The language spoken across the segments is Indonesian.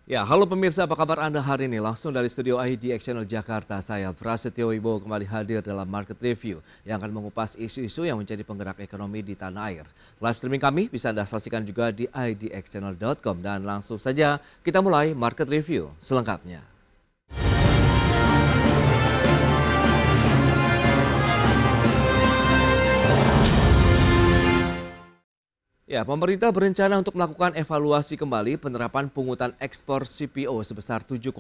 Ya, halo pemirsa, apa kabar Anda hari ini? Langsung dari studio IDX Channel Jakarta, saya Prasetyo Wibowo kembali hadir dalam Market Review yang akan mengupas isu-isu yang menjadi penggerak ekonomi di tanah air. Live streaming kami bisa Anda saksikan juga di idxchannel.com dan langsung saja kita mulai Market Review selengkapnya. Ya, pemerintah berencana untuk melakukan evaluasi kembali penerapan pungutan ekspor CPO sebesar 7,5%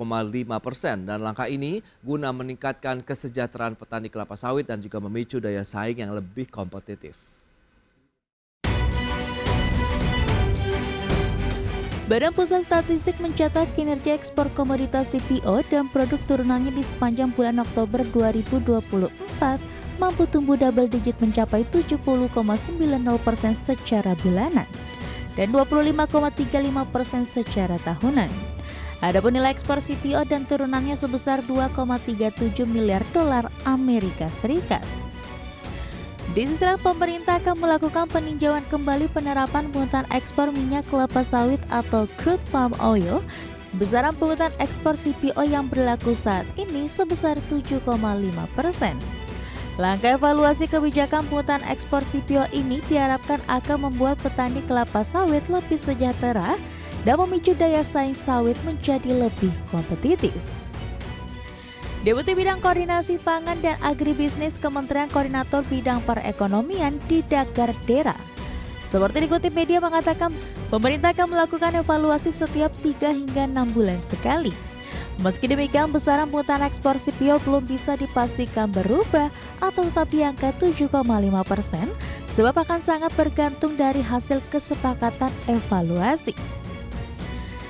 dan langkah ini guna meningkatkan kesejahteraan petani kelapa sawit dan juga memicu daya saing yang lebih kompetitif. Badan Pusat Statistik mencatat kinerja ekspor komoditas CPO dan produk turunannya di sepanjang bulan Oktober 2024 mampu tumbuh double digit mencapai 70,90% secara bulanan dan 25,35% secara tahunan. Adapun nilai ekspor CPO dan turunannya sebesar 2,37 miliar dolar Amerika Serikat. Di sisi lain, pemerintah akan melakukan peninjauan kembali penerapan pungutan ekspor minyak kelapa sawit atau crude palm oil. Besaran pungutan ekspor CPO yang berlaku saat ini sebesar 7,5%. Langkah evaluasi kebijakan pungutan ekspor CPO ini diharapkan akan membuat petani kelapa sawit lebih sejahtera dan memicu daya saing sawit menjadi lebih kompetitif. Deputi Bidang Koordinasi Pangan dan Agribisnis Kementerian Koordinator Bidang Perekonomian Didak Gardera seperti dikutip media mengatakan pemerintah akan melakukan evaluasi setiap 3 hingga 6 bulan sekali. Meski demikian, besaran pungutan ekspor CPO belum bisa dipastikan berubah atau tetap di angka 7,5% sebab akan sangat bergantung dari hasil kesepakatan evaluasi.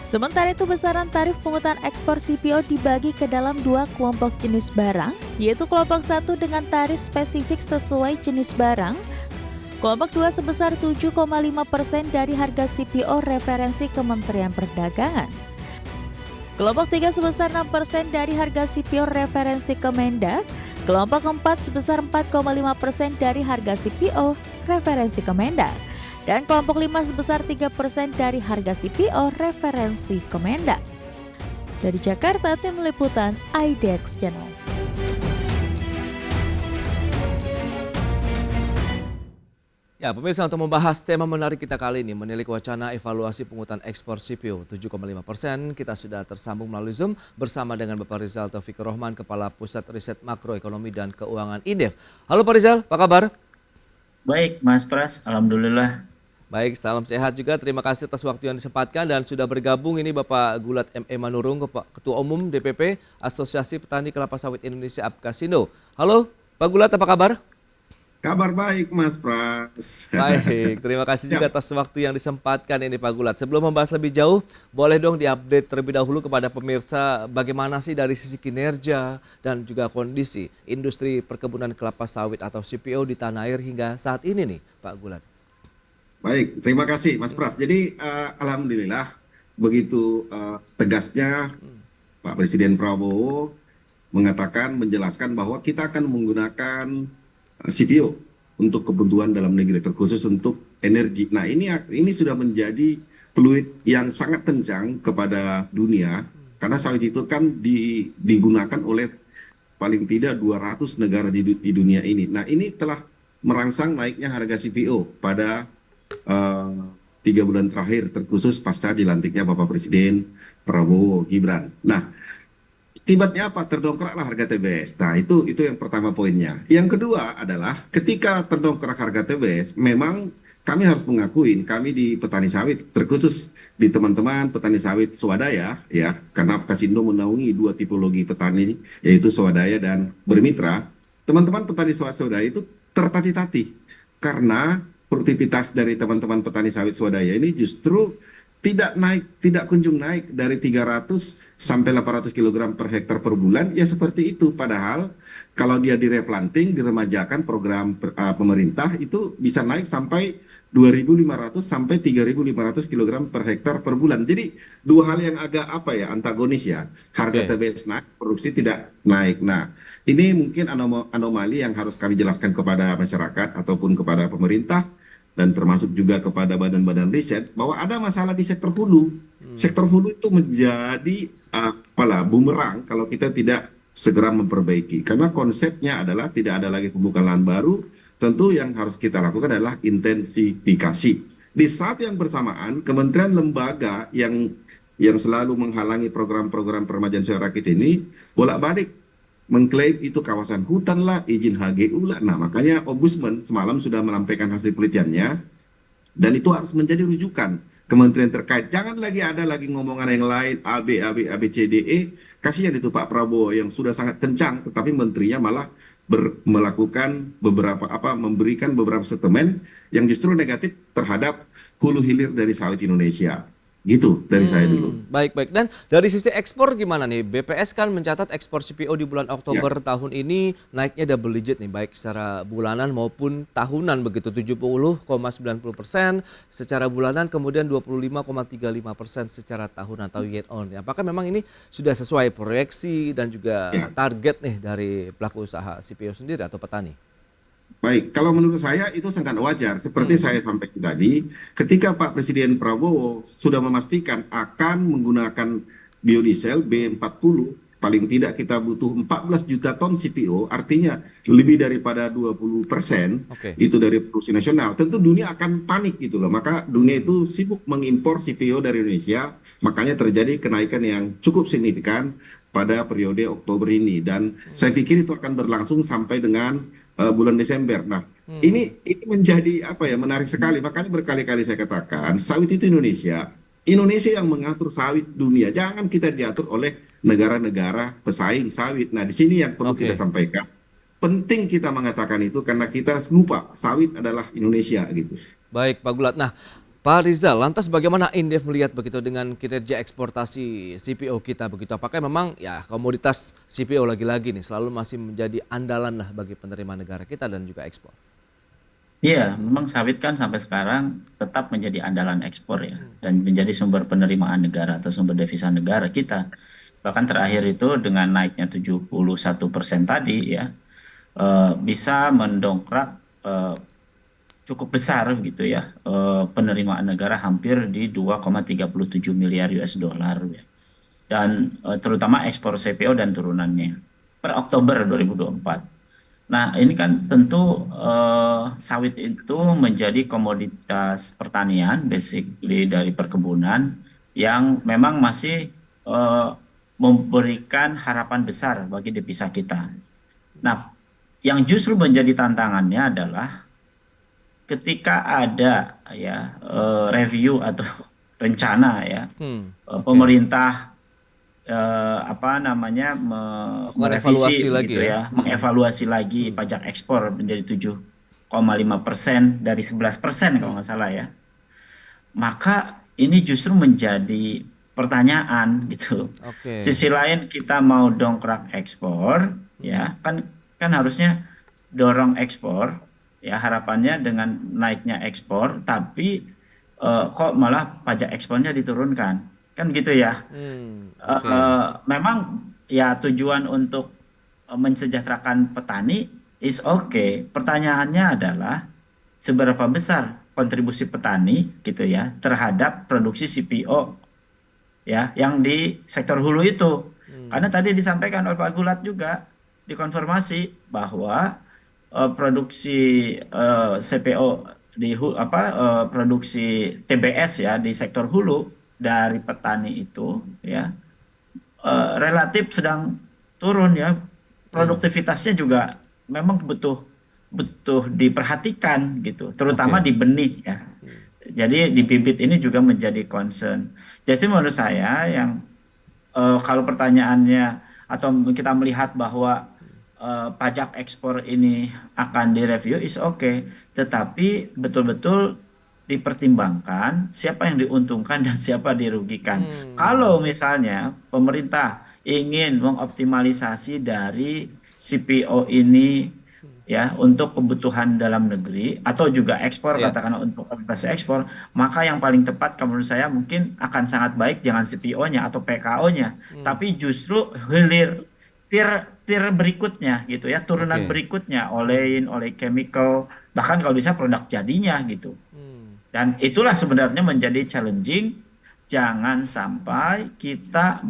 Sementara itu, besaran tarif pungutan ekspor CPO dibagi ke dalam 2 kelompok jenis barang, yaitu kelompok 1 dengan tarif spesifik sesuai jenis barang, kelompok 2 sebesar 7,5% dari harga CPO referensi Kementerian Perdagangan. Kelompok 3 sebesar 6% dari harga CPO referensi Kemendak, kelompok 4 sebesar 4,5% dari harga CPO referensi Kemendak, dan kelompok 5 sebesar 3% dari harga CPO referensi Kemendak. Dari Jakarta, tim liputan IDX Channel. Ya, pemirsa, untuk membahas tema menarik kita kali ini, menilik wacana evaluasi pungutan ekspor CPO 7,5%, kita sudah tersambung melalui Zoom bersama dengan Bapak Rizal Taufikur Rahman, Kepala Pusat Riset Makroekonomi dan Keuangan Indef. Halo Pak Rizal, apa kabar? Baik, Mas Pras, alhamdulillah. Baik, salam sehat juga. Terima kasih atas waktu yang disempatkan dan sudah bergabung ini Bapak Gulat M.E. Manurung, Ketua Umum DPP Asosiasi Petani Kelapa Sawit Indonesia Apkasindo. Halo, Pak Gulat, apa kabar? Kabar baik, Mas Pras. Baik, terima kasih juga atas waktu yang disempatkan ini Pak Gulat. Sebelum membahas lebih jauh, boleh dong diupdate terlebih dahulu kepada pemirsa bagaimana sih dari sisi kinerja dan juga kondisi industri perkebunan kelapa sawit atau CPO di tanah air hingga saat ini nih Pak Gulat. Baik, terima kasih Mas Pras. Jadi alhamdulillah begitu tegasnya Pak Presiden Prabowo menjelaskan bahwa kita akan menggunakan CPO untuk kebutuhan dalam negeri, terkhusus untuk energi. Nah, ini sudah menjadi peluit yang sangat kencang kepada dunia, karena sawit itu kan digunakan oleh paling tidak 200 negara di dunia ini. Nah, ini telah merangsang naiknya harga CPO pada 3 bulan terakhir, terkhusus pasca dilantiknya Bapak Presiden Prabowo Gibran. Nah, akibatnya apa? Terdongkraklah harga TBS. Nah, itu yang pertama poinnya. Yang kedua adalah ketika terdongkrak harga TBS, memang kami harus mengakuin, kami di petani sawit, terkhusus di teman-teman petani sawit swadaya, ya, karena Apkasindo menaungi 2 tipologi petani, yaitu swadaya dan bermitra. Teman-teman petani swadaya itu tertatih-tatih karena produktivitas dari teman-teman petani sawit swadaya ini justru tidak kunjung naik dari 300 sampai 800 kg per hektar per bulan, ya seperti itu. Padahal kalau dia direplanting, diremajakan program pemerintah, itu bisa naik sampai 2.500 sampai 3.500 kg per hektar per bulan. Jadi dua hal yang agak antagonis ya. Harga TBS naik, produksi tidak naik. Nah, ini mungkin anomali yang harus kami jelaskan kepada masyarakat ataupun kepada pemerintah. dan termasuk juga kepada badan-badan riset bahwa ada masalah di sektor hulu. Sektor hulu itu menjadi bumerang kalau kita tidak segera memperbaiki. Karena konsepnya adalah tidak ada lagi pembukaan lahan baru, tentu yang harus kita lakukan adalah intensifikasi. Di saat yang bersamaan, kementerian lembaga yang selalu menghalangi program-program peremajaan secara rakyat ini bolak-balik mengklaim itu kawasan hutan lah, izin HGU lah. Nah, makanya Ombudsman semalam sudah melampaikan hasil penelitiannya, dan itu harus menjadi rujukan kementerian terkait. Jangan lagi ada lagi ngomongan yang lain, A, B, C, D, E. Kasihan itu Pak Prabowo yang sudah sangat kencang, tetapi menterinya malah melakukan memberikan beberapa statement yang justru negatif terhadap hulu hilir dari sawit Indonesia. Gitu dari saya dulu. Baik. Dan dari sisi ekspor gimana nih? BPS kan mencatat ekspor CPO di bulan Oktober tahun ini naiknya double digit nih, baik secara bulanan maupun tahunan begitu, 70,90% secara bulanan, kemudian 25,35% secara tahunan atau year on. Apakah memang ini sudah sesuai proyeksi dan juga target nih dari pelaku usaha CPO sendiri atau petani? Baik, kalau menurut saya itu sangat wajar. Seperti saya sampaikan tadi, ketika Pak Presiden Prabowo sudah memastikan akan menggunakan biodiesel B40, paling tidak kita butuh 14 juta ton CPO, artinya lebih daripada 20% itu dari produksi nasional. Tentu dunia akan panik gitu loh. Maka dunia itu sibuk mengimpor CPO dari Indonesia, makanya terjadi kenaikan yang cukup signifikan pada periode Oktober ini. Dan saya pikir itu akan berlangsung sampai dengan bulan Desember. Nah, ini menjadi menarik sekali. Makanya berkali-kali saya katakan, sawit itu Indonesia yang mengatur sawit dunia. Jangan kita diatur oleh negara-negara pesaing sawit. Nah, di sini yang perlu kita sampaikan. Penting kita mengatakan itu karena kita lupa sawit adalah Indonesia gitu. Baik, Pak Gulat. Nah, Pak Rizal, lantas bagaimana Indef melihat begitu dengan kinerja eksportasi CPO kita begitu? Apakah memang ya komoditas CPO lagi-lagi nih selalu masih menjadi andalan lah bagi penerima negara kita dan juga ekspor? Iya, memang sawit kan sampai sekarang tetap menjadi andalan ekspor ya, dan menjadi sumber penerimaan negara atau sumber devisa negara kita. Bahkan terakhir itu dengan naiknya 71% tadi ya, bisa mendongkrak cukup besar gitu ya, penerimaan negara hampir di 2,37 miliar US dollar ya. Dan terutama ekspor CPO dan turunannya per Oktober 2024. Nah, ini kan tentu sawit itu menjadi komoditas pertanian basically dari perkebunan yang memang masih memberikan harapan besar bagi devisa kita. Nah, yang justru menjadi tantangannya adalah ketika ada ya review atau rencana ya pemerintah merevisi gitu ya, mengevaluasi lagi pajak ekspor menjadi 7,5% dari 11% kalau nggak salah ya. Maka ini justru menjadi pertanyaan gitu. Sisi lain kita mau dongkrak ekspor ya, kan harusnya dorong ekspor. Ya, harapannya dengan naiknya ekspor, tapi kok malah pajak ekspornya diturunkan, kan gitu ya. Memang ya tujuan untuk mensejahterakan petani is okay. Pertanyaannya adalah seberapa besar kontribusi petani gitu ya terhadap produksi CPO ya yang di sektor hulu itu. Karena tadi disampaikan oleh Pak Gulat juga dikonfirmasi bahwa produksi CPO di produksi TBS ya di sektor hulu dari petani itu ya relatif sedang turun ya, produktivitasnya juga memang butuh diperhatikan gitu, terutama di benih ya. Jadi di bibit ini juga menjadi concern. Jadi menurut saya yang kalau pertanyaannya atau kita melihat bahwa pajak ekspor ini akan direview is okay, tetapi betul-betul dipertimbangkan siapa yang diuntungkan dan siapa dirugikan. Kalau misalnya pemerintah ingin mengoptimalisasi dari CPO ini ya untuk kebutuhan dalam negeri atau juga ekspor katakanlah untuk optimalisasi ekspor, maka yang paling tepat menurut saya mungkin akan sangat baik jangan CPO-nya atau PKO-nya, tapi justru hilir tier berikutnya gitu ya, turunan berikutnya, oleh chemical, bahkan kalau bisa produk jadinya gitu. Dan itulah sebenarnya menjadi challenging. Jangan sampai kita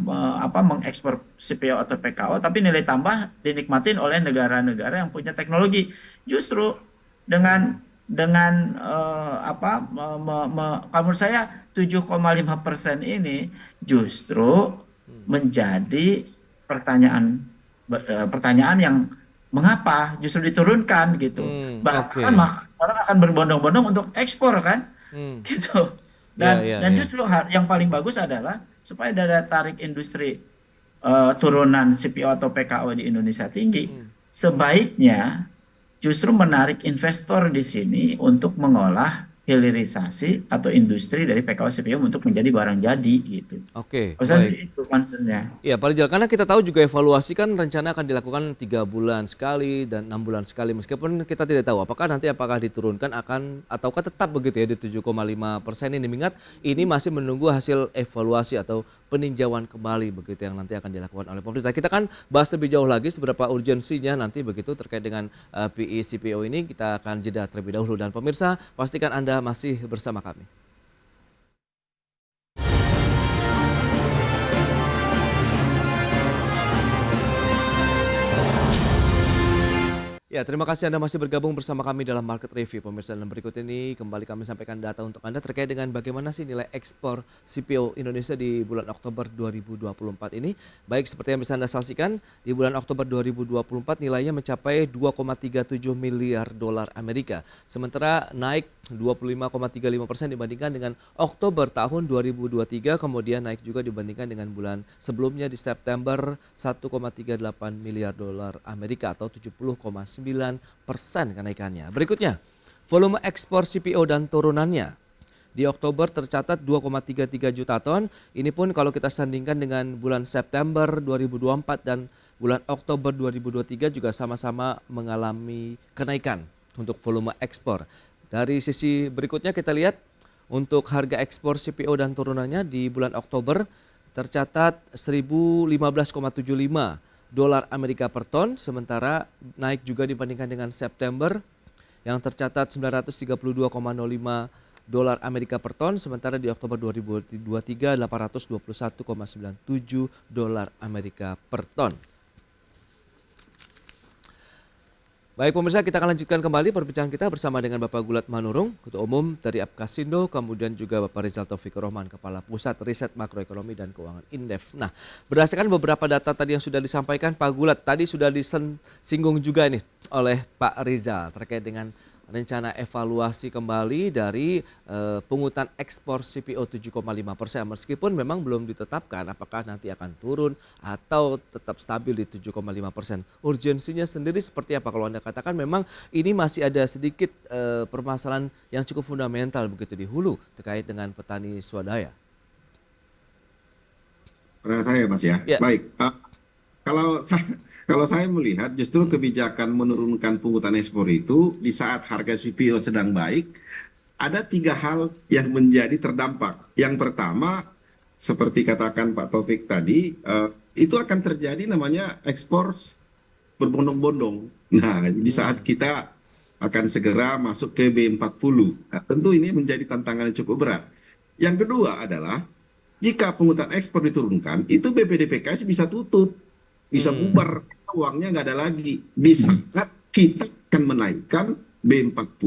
mengekspor CPO atau PKO, tapi nilai tambah dinikmatin oleh negara-negara yang punya teknologi. Justru dengan kalau menurut saya 7,5% ini justru menjadi pertanyaan yang mengapa justru diturunkan gitu. Oke. Bahkan orang akan berbondong-bondong untuk ekspor kan, Hmm. gitu. Ya, Dan ya, dan ya. justru yang paling bagus adalah supaya daya tarik industri turunan CPO atau PKO di Indonesia tinggi, sebaiknya justru menarik investor di sini untuk mengolah hilirisasi atau industri dari PKO CPO untuk menjadi barang jadi gitu. Oke, Maksud saya baik. sih itu concernnya. Ya, Pak Rizal, karena kita tahu juga evaluasi kan rencana akan dilakukan 3 bulan sekali dan 6 bulan sekali. Meskipun kita tidak tahu apakah diturunkan akan ataukah tetap begitu ya di 7,5% ini. Mengingat ini masih menunggu hasil evaluasi atau peninjauan kembali begitu yang nanti akan dilakukan oleh pemerintah. Kita akan bahas lebih jauh lagi seberapa urgensinya nanti begitu terkait dengan PE CPO ini. Kita akan jeda terlebih dahulu dan pemirsa pastikan Anda masih bersama kami. Ya, terima kasih Anda masih bergabung bersama kami dalam Market Review. Pemirsa, dalam berikut ini kembali kami sampaikan data untuk Anda terkait dengan bagaimana sih nilai ekspor CPO Indonesia di bulan Oktober 2024 ini. Baik seperti yang bisa Anda saksikan, di bulan Oktober 2024 nilainya mencapai 2,37 miliar dolar Amerika. Sementara naik 25,35% dibandingkan dengan Oktober tahun 2023, kemudian naik juga dibandingkan dengan bulan sebelumnya di September 1,38 miliar dolar Amerika atau 70,9% kenaikannya. Berikutnya, volume ekspor CPO dan turunannya. Di Oktober tercatat 2,33 juta ton. Ini pun kalau kita sandingkan dengan bulan September 2024 dan bulan Oktober 2023 juga sama-sama mengalami kenaikan untuk volume ekspor. Dari sisi berikutnya kita lihat untuk harga ekspor CPO dan turunannya di bulan Oktober tercatat 1.015,75 dolar Amerika per ton, sementara naik juga dibandingkan dengan September yang tercatat 932,05 dolar Amerika per ton, sementara di Oktober 2023 821,97 dolar Amerika per ton. Baik pemirsa, kita akan lanjutkan kembali perbincangan kita bersama dengan Bapak Gulat Manurung, Ketua Umum dari Apkasindo, kemudian juga Bapak Rizal Taufikur Rahman, Kepala Pusat Riset Makroekonomi dan Keuangan Indef. Nah, berdasarkan beberapa data tadi yang sudah disampaikan Pak Gulat, tadi sudah disinggung juga nih oleh Pak Rizal terkait dengan rencana evaluasi kembali dari pungutan ekspor CPO 7,5%. Meskipun memang belum ditetapkan apakah nanti akan turun atau tetap stabil di 7,5%. Urgensinya sendiri seperti apa? Kalau Anda katakan memang ini masih ada sedikit permasalahan yang cukup fundamental begitu di hulu terkait dengan petani swadaya. Pada saya Mas ya. Ya. Baik. Kalau saya melihat justru kebijakan menurunkan pungutan ekspor itu di saat harga CPO sedang baik, ada 3 hal yang menjadi terdampak. Yang pertama, seperti katakan Pak Taufik tadi, itu akan terjadi namanya ekspor berbondong-bondong. Nah, di saat kita akan segera masuk ke B40, nah, tentu ini menjadi tantangan yang cukup berat. Yang kedua adalah, jika pungutan ekspor diturunkan, itu BPDPKS bisa tutup. Bisa bubar, uangnya nggak ada lagi. Di saat kita akan menaikkan B40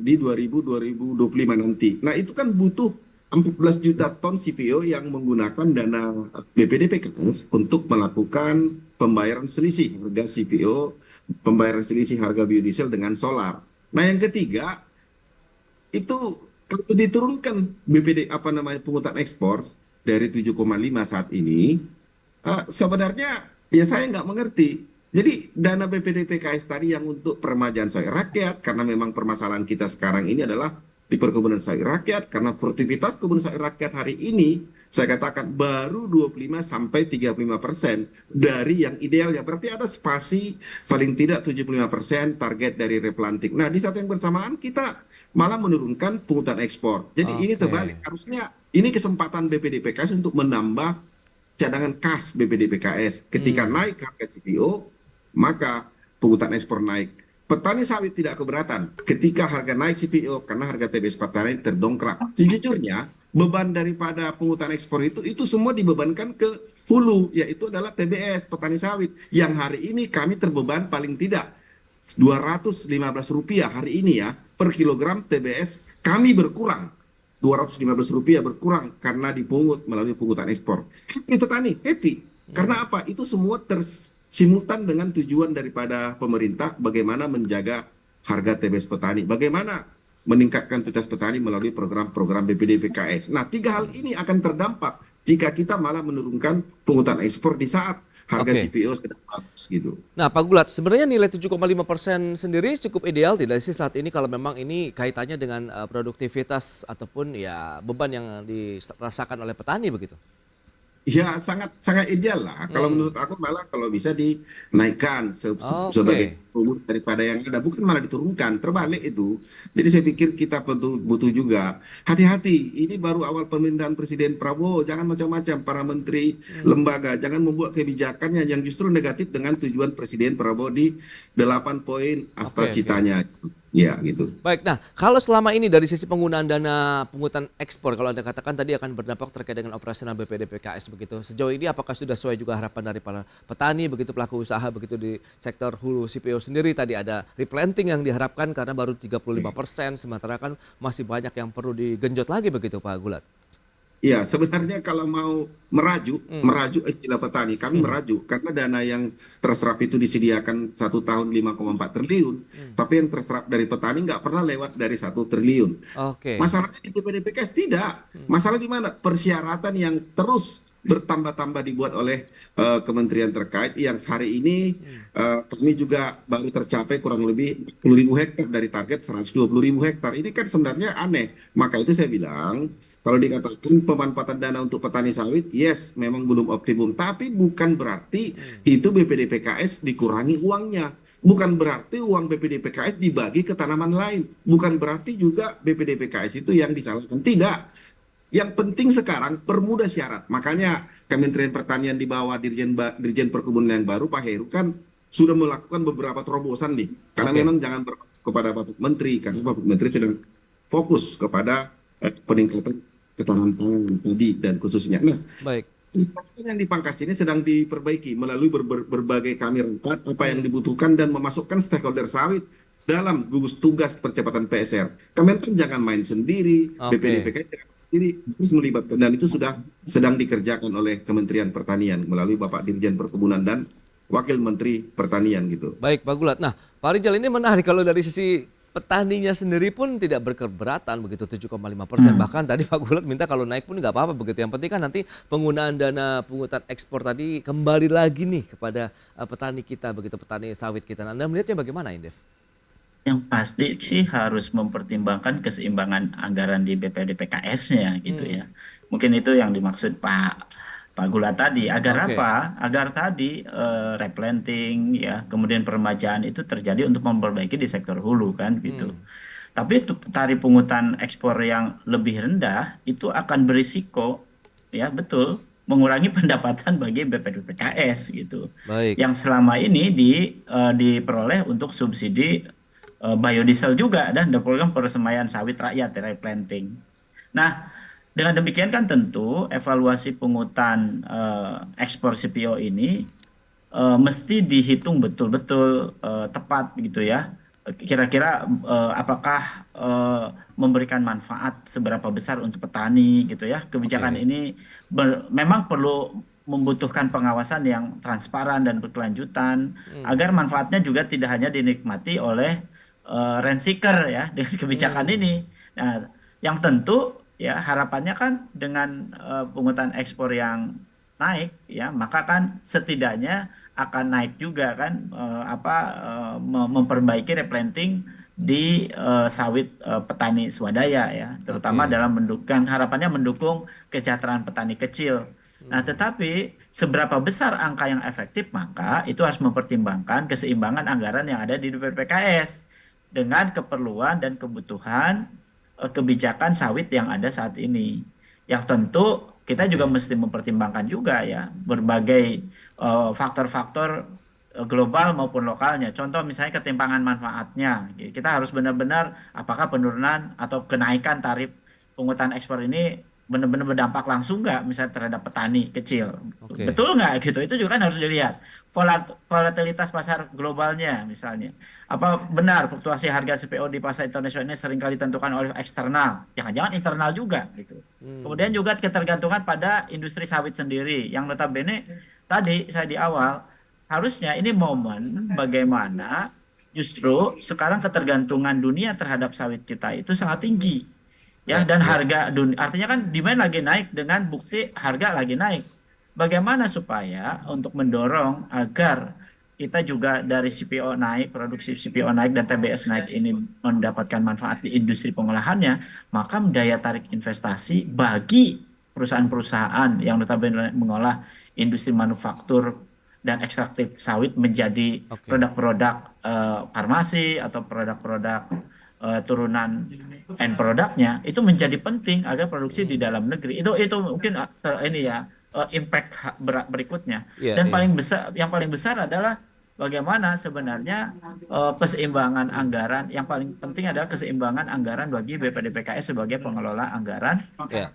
di 2025 nanti. Nah itu kan butuh 14 juta ton CPO yang menggunakan dana BPDPKS untuk melakukan pembayaran selisih harga CPO, pembayaran selisih harga biodiesel dengan solar. Nah yang ketiga, itu kalau diturunkan pungutan ekspor dari 7,5 saat ini, sebenarnya ya saya nggak mengerti. Jadi dana BPDPKS tadi yang untuk peremajaan sawit rakyat, karena memang permasalahan kita sekarang ini adalah di perkebunan sawit rakyat, karena produktivitas kebun sawit rakyat hari ini saya katakan baru 25-35% dari yang idealnya. Berarti ada spasi paling tidak 75% target dari replanting. Nah di saat yang bersamaan kita malah menurunkan pungutan ekspor. Jadi ini terbalik. Harusnya ini kesempatan BPDPKS untuk menambah cadangan kas BPDPKS. Ketika naik harga CPO, maka pungutan ekspor naik. petani sawit tidak keberatan ketika harga naik CPO karena harga TBS petani terdongkrak. Sejujurnya beban daripada pungutan ekspor itu semua dibebankan ke hulu, yaitu adalah TBS petani sawit yang hari ini kami terbeban paling tidak Rp215 hari ini ya per kilogram TBS kami berkurang. Rp215 berkurang karena dipungut melalui pungutan ekspor. Happy petani, happy. Karena apa? Itu semua simultan dengan tujuan daripada pemerintah bagaimana menjaga harga TBS petani, bagaimana meningkatkan kualitas petani melalui program-program BPD PKS. Nah, 3 hal ini akan terdampak jika kita malah menurunkan pungutan ekspor di saat harga CPO sedang bagus gitu. Nah, Pak Gulat, sebenarnya nilai 7,5% sendiri cukup ideal tidak sih saat ini kalau memang ini kaitannya dengan produktivitas ataupun ya beban yang dirasakan oleh petani begitu? Ya sangat ideal lah. Kalau menurut aku malah kalau bisa dinaikkan sebagai rumus daripada yang ada, bukan malah diturunkan. Terbalik itu. Jadi saya pikir kita butuh juga hati-hati. Ini baru awal pemerintahan Presiden Prabowo. Jangan macam-macam para menteri, lembaga. Jangan membuat kebijakannya yang justru negatif dengan tujuan Presiden Prabowo di 8 poin citanya. Ya gitu. Baik, nah kalau selama ini dari sisi penggunaan dana pungutan ekspor, kalau Anda katakan tadi akan berdampak terkait dengan operasional BPD PKS begitu. Sejauh ini apakah sudah sesuai juga harapan dari para petani begitu, pelaku usaha begitu di sektor hulu CPO sendiri? Tadi ada replanting yang diharapkan karena baru 35%, sementara kan masih banyak yang perlu digenjot lagi begitu Pak Gulat. Ya, sebenarnya kalau mau merajuk istilah petani, kami merajuk karena dana yang terserap itu disediakan 1 tahun 5,4 triliun, tapi yang terserap dari petani nggak pernah lewat dari 1 triliun. Masalahnya di BPD PKS tidak. Masalah di mana? Persyaratan yang terus bertambah-tambah dibuat oleh kementerian terkait yang hari ini kami juga baru tercapai kurang lebih 40.000 hektar dari target 120.000 hektar. Ini kan sebenarnya aneh. Maka itu saya bilang, kalau dikatakan pemanfaatan dana untuk petani sawit, yes, memang belum optimum. Tapi bukan berarti itu BPD PKS dikurangi uangnya. Bukan berarti uang BPD PKS dibagi ke tanaman lain. Bukan berarti juga BPD PKS itu yang disalahkan. Tidak. Yang penting sekarang permudah syarat. Makanya Kementerian Pertanian di bawah Dirjen Perkebunan yang baru, Pak Heru, kan sudah melakukan beberapa terobosan nih. Karena memang jangan kepada Bapak Menteri. Karena Bapak Menteri sedang fokus kepada peningkatan ketahanan pangan tadi dan khususnya. Nah, yang di Pangkas ini sedang diperbaiki melalui berbagai kami rapat apa yang dibutuhkan dan memasukkan stakeholder sawit dalam gugus tugas percepatan PSR. Kementerian jangan main sendiri, BPD PKS jangan sendiri, harus melibatkan, dan itu sudah sedang dikerjakan oleh Kementerian Pertanian melalui Bapak Dirjen Perkebunan dan Wakil Menteri Pertanian gitu. Baik, Pak Gulat. Nah, Pak Rijal, ini menarik kalau dari sisi petaninya sendiri pun tidak berkeberatan begitu 7,5%. Bahkan tadi Pak Gulat minta kalau naik pun nggak apa-apa begitu. Yang penting kan nanti penggunaan dana pungutan ekspor tadi kembali lagi nih kepada petani kita begitu, petani sawit kita. Anda melihatnya bagaimana, Indef? Yang pasti sih harus mempertimbangkan keseimbangan anggaran di BPD PKS-nya gitu ya. Mungkin itu yang dimaksud Pak Gulat tadi. Agar apa? Agar tadi replanting ya, kemudian peremajaan itu terjadi untuk memperbaiki di sektor hulu kan gitu. Tapi tarif pungutan ekspor yang lebih rendah itu akan berisiko ya, betul, mengurangi pendapatan bagi BPD PKS gitu. Yang selama ini diperoleh untuk subsidi biodiesel juga dan program persemaian sawit rakyat replanting. Nah, dengan demikian kan tentu evaluasi pungutan ekspor CPO ini mesti dihitung betul-betul tepat gitu ya. Kira-kira apakah memberikan manfaat seberapa besar untuk petani gitu ya. Kebijakan ini memang perlu membutuhkan pengawasan yang transparan dan berkelanjutan agar manfaatnya juga tidak hanya dinikmati oleh rent seeker ya dengan kebijakan ini. Nah, yang tentu ya harapannya kan dengan pungutan ekspor yang naik ya, maka kan setidaknya akan naik juga kan memperbaiki replanting di sawit petani swadaya ya, terutama dalam harapannya mendukung kesejahteraan petani kecil. Nah, tetapi seberapa besar angka yang efektif, maka itu harus mempertimbangkan keseimbangan anggaran yang ada di BPPKS dengan keperluan dan kebutuhan kebijakan sawit yang ada saat ini. Yang tentu kita juga mesti mempertimbangkan juga ya berbagai faktor-faktor global maupun lokalnya. Contoh misalnya ketimpangan manfaatnya. Kita harus benar-benar apakah penurunan atau kenaikan tarif pungutan ekspor ini benar-benar berdampak langsung nggak misalnya terhadap petani kecil. Oke. Betul nggak gitu? Itu juga kan harus dilihat. Volatilitas pasar globalnya misalnya. Apa benar fluktuasi harga CPO di pasar internasional ini seringkali ditentukan oleh eksternal? Jangan-jangan internal juga gitu. Kemudian juga ketergantungan pada industri sawit sendiri yang notabene tadi saya di awal harusnya ini momen bagaimana justru sekarang ketergantungan dunia terhadap sawit kita itu sangat tinggi ya, Ya, dan ya. harga dunia artinya kan demand lagi naik dengan bukti harga lagi naik. Bagaimana supaya untuk mendorong agar kita juga dari CPO naik, produksi CPO naik dan TBS naik ini mendapatkan manfaat di industri pengolahannya, maka daya tarik investasi bagi perusahaan-perusahaan yang notabene mengolah industri manufaktur dan ekstraktif sawit menjadi Oke. produk-produk farmasi atau produk-produk turunan end produknya itu menjadi penting agar produksi di dalam negeri. Itu mungkin ini ya impact berikutnya. Iya, Dan iya. yang paling besar adalah bagaimana sebenarnya keseimbangan anggaran. Yang paling penting adalah keseimbangan anggaran bagi BPDPKS sebagai pengelola anggaran Ya.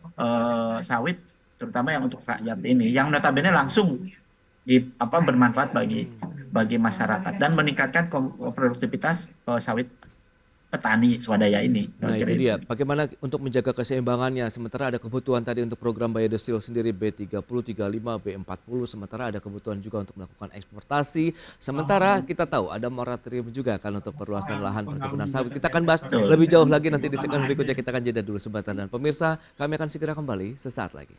sawit, terutama yang untuk rakyat ini, yang notabene langsung bermanfaat bagi masyarakat dan meningkatkan produktivitas sawit petani swadaya ini. Nah itu dia, bagaimana untuk menjaga keseimbangannya, sementara ada kebutuhan tadi untuk program biodiesel sendiri B30, 35, B40, sementara ada kebutuhan juga untuk melakukan eksportasi, sementara kita tahu ada moratorium juga kan untuk perluasan lahan perkebunan sawit. Kita akan bahas Betul. lebih jauh lagi nanti di segmen berikutnya, kita akan jeda dulu sebentar. Dan pemirsa, kami akan segera kembali sesaat lagi.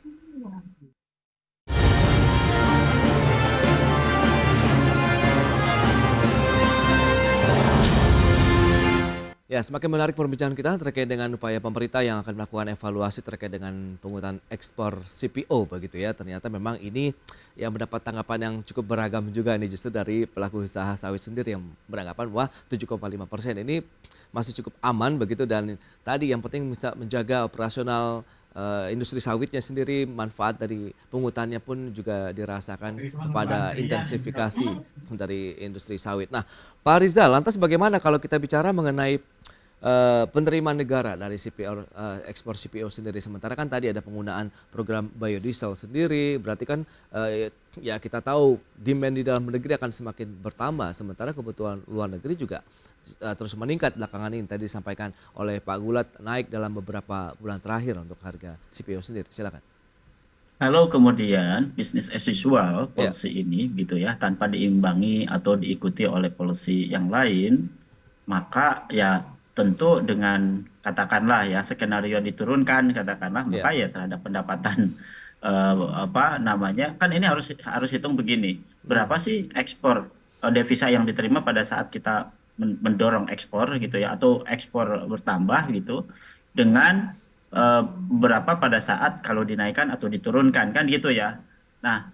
Ya, semakin menarik perbincangan kita terkait dengan upaya pemerintah yang akan melakukan evaluasi terkait dengan pungutan ekspor CPO begitu ya. Ternyata memang ini yang mendapat tanggapan yang cukup beragam juga nih justru dari pelaku usaha sawit sendiri yang beranggapan wah 7,5% ini masih cukup aman begitu, dan tadi yang penting bisa menjaga operasional industri sawitnya sendiri, manfaat dari pungutannya pun juga dirasakan kepada intensifikasi dari industri sawit. Nah, Pak Rizal, lantas bagaimana kalau kita bicara mengenai penerimaan negara dari CPO, ekspor CPO sendiri? Sementara kan tadi ada penggunaan program biodiesel sendiri, berarti kan ya kita tahu demand di dalam negeri akan semakin bertambah, sementara kebutuhan luar negeri juga terus meningkat belakangan ini. Tadi disampaikan oleh Pak Gulat naik dalam beberapa bulan terakhir untuk harga CPO sendiri. Silakan. Kalau kemudian bisnis as usual Ya. policy ini gitu ya, tanpa diimbangi atau diikuti oleh policy yang lain, maka ya tentu dengan katakanlah ya skenario diturunkan katakanlah, Ya. maka ya terhadap pendapatan apa namanya, kan ini harus hitung begini, berapa sih ekspor devisa yang diterima pada saat kita mendorong ekspor gitu ya, atau ekspor bertambah gitu, dengan berapa pada saat kalau dinaikkan atau diturunkan kan gitu ya. Nah,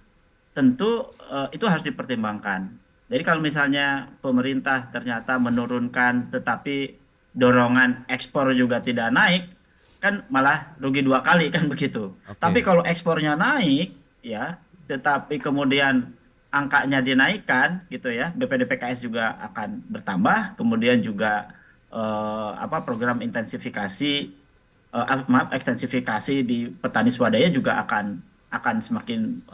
tentu itu harus dipertimbangkan. Jadi kalau misalnya pemerintah ternyata menurunkan tetapi dorongan ekspor juga tidak naik, kan malah rugi dua kali kan begitu. Tapi Oke. kalau ekspornya naik ya, tetapi kemudian angkanya dinaikkan gitu ya, BPDPKS juga akan bertambah, kemudian juga program intensifikasi ekstensifikasi di petani swadaya juga akan semakin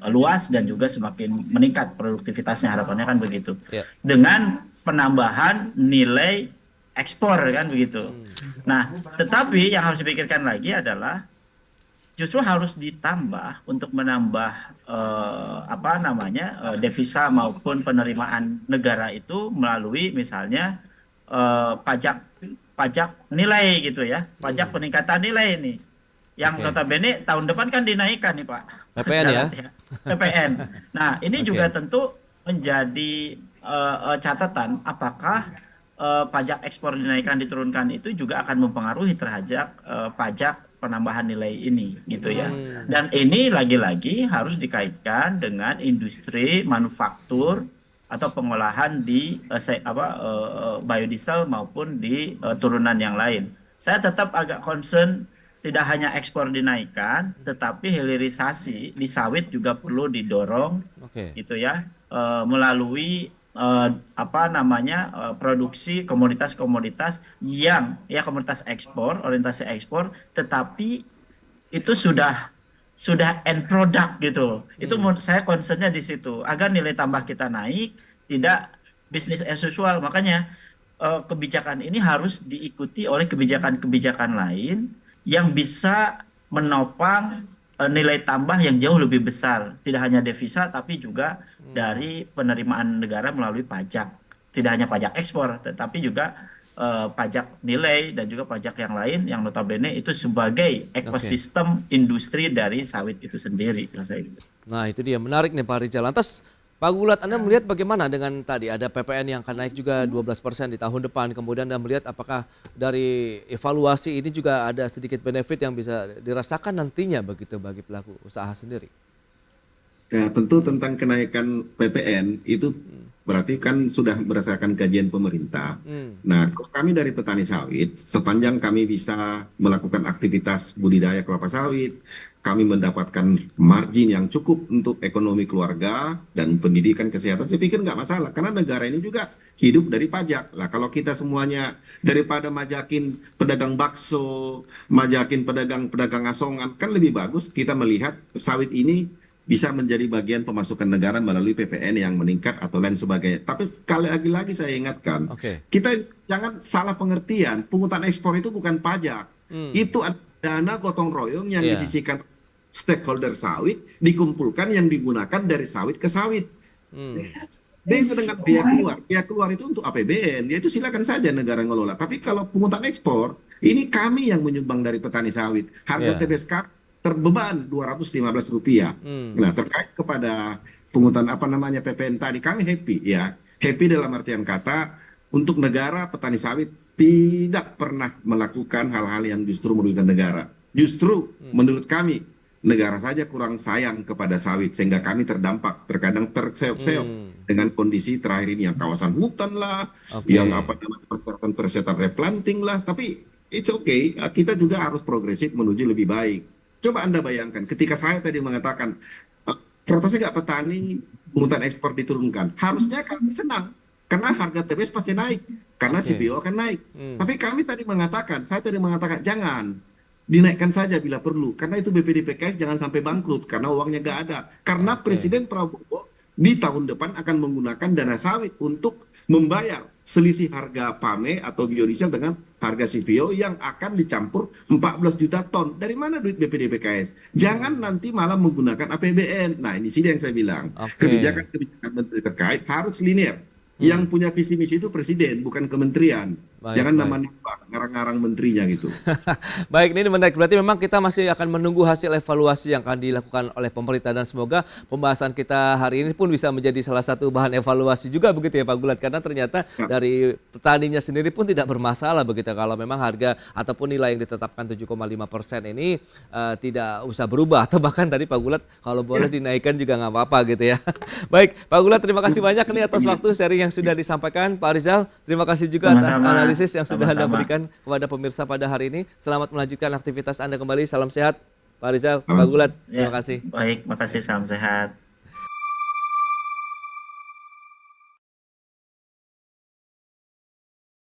luas dan juga semakin meningkat produktivitasnya, harapannya kan begitu. Ya. Dengan penambahan nilai ekspor kan begitu. Nah, tetapi yang harus dipikirkan lagi adalah justru harus ditambah untuk menambah devisa maupun penerimaan negara itu melalui misalnya pajak nilai gitu ya, pajak peningkatan nilai ini, yang Oke. notabene tahun depan kan dinaikkan nih Pak. PPN ya? PPN. Nah, ini Oke. juga tentu menjadi catatan apakah pajak ekspor dinaikkan diturunkan itu juga akan mempengaruhi terhadap pajak penambahan nilai ini gitu ya. Dan ini lagi-lagi harus dikaitkan dengan industri manufaktur atau pengolahan di biodiesel maupun di turunan yang lain. Saya tetap agak concern tidak hanya ekspor dinaikkan, tetapi hilirisasi di sawit juga perlu didorong, Oke. gitu ya, melalui produksi komoditas-komoditas yang ya komoditas ekspor, orientasi ekspor, tetapi itu sudah end product gitu. Itu menurut saya concernnya di situ, agar nilai tambah kita naik, tidak bisnis as usual. Makanya kebijakan ini harus diikuti oleh kebijakan-kebijakan lain yang bisa menopang nilai tambah yang jauh lebih besar, tidak hanya devisa tapi juga dari penerimaan negara melalui pajak, tidak hanya pajak ekspor tetapi juga pajak nilai dan juga pajak yang lain yang notabene itu sebagai ekosistem industri dari sawit itu sendiri. Nah itu dia, menarik nih Pak Rizal. Lantas Pak Gulat, Anda melihat bagaimana dengan tadi ada PPN yang akan naik juga 12% di tahun depan, kemudian Anda melihat apakah dari evaluasi ini juga ada sedikit benefit yang bisa dirasakan nantinya begitu bagi pelaku usaha sendiri? Ya, tentu tentang kenaikan PPN itu berarti kan sudah berdasarkan kajian pemerintah. Nah, kalau kami dari petani sawit, sepanjang kami bisa melakukan aktivitas budidaya kelapa sawit, kami mendapatkan margin yang cukup untuk ekonomi keluarga dan pendidikan kesehatan, saya pikir nggak masalah. Karena negara ini juga hidup dari pajak. Lah, kalau kita semuanya daripada majakin pedagang bakso, majakin pedagang asongan, kan lebih bagus kita melihat sawit ini bisa menjadi bagian pemasukan negara melalui PPN yang meningkat atau lain sebagainya. Tapi sekali lagi saya ingatkan, kita jangan salah pengertian, pungutan ekspor itu bukan pajak. Itu ada dana gotong royong yang disisihkan stakeholder sawit, dikumpulkan yang digunakan dari sawit ke sawit. Dan itu dengan biaya keluar itu untuk APBN, ya itu silakan saja negara ngelola. Tapi kalau pungutan ekspor, ini kami yang menyumbang dari petani sawit. Harga TBS terbeban Rp215. Nah, terkait kepada pungutan PPN tadi, kami happy ya. Happy dalam artian kata, untuk negara petani sawit tidak pernah melakukan hal-hal yang justru merugikan negara. Justru menurut kami, negara saja kurang sayang kepada sawit sehingga kami terdampak, terkadang terseok-seok dengan kondisi terakhir ini yang kawasan hutan lah, yang persyaratan replanting lah. Tapi it's okay, kita juga harus progresif menuju lebih baik. Coba Anda bayangkan, ketika saya tadi mengatakan, protesnya nggak petani, pungutan ekspor diturunkan. Harusnya kami senang, karena harga TBS pasti naik, karena CPO akan naik. Tapi kami tadi mengatakan, jangan, dinaikkan saja bila perlu. Karena itu BPD-PKS jangan sampai bangkrut, karena uangnya nggak ada. Karena Presiden Prabowo di tahun depan akan menggunakan dana sawit untuk membayar selisih harga PAME atau biodiesel dengan harga CPO yang akan dicampur 14 juta ton. Dari mana duit BPD-PKS? Jangan nanti malah menggunakan APBN. Nah, ini sih yang saya bilang. Kebijakan-kebijakan menteri terkait harus linear. Yang punya visi misi itu presiden, bukan kementerian. Jangan nama-nama ngarang-ngarang menterinya gitu. Baik, ini menarik. Berarti memang kita masih akan menunggu hasil evaluasi yang akan dilakukan oleh pemerintah, dan semoga pembahasan kita hari ini pun bisa menjadi salah satu bahan evaluasi juga begitu ya Pak Gulat, karena ternyata dari petaninya sendiri pun tidak bermasalah begitu kalau memang harga ataupun nilai yang ditetapkan 7,5% ini tidak usah berubah, atau bahkan tadi Pak Gulat kalau boleh dinaikkan juga nggak apa-apa gitu ya. Baik, Pak Gulat, terima kasih banyak nih atas waktu sharing yang sudah disampaikan. Pak Rizal, terima kasih juga atas analisis yang sudah Anda berikan kepada pemirsa pada hari ini. Selamat melanjutkan aktivitas Anda kembali. Salam sehat Pak Rizal, Pak Gulat. Terima kasih. Baik, makasih. Salam sehat.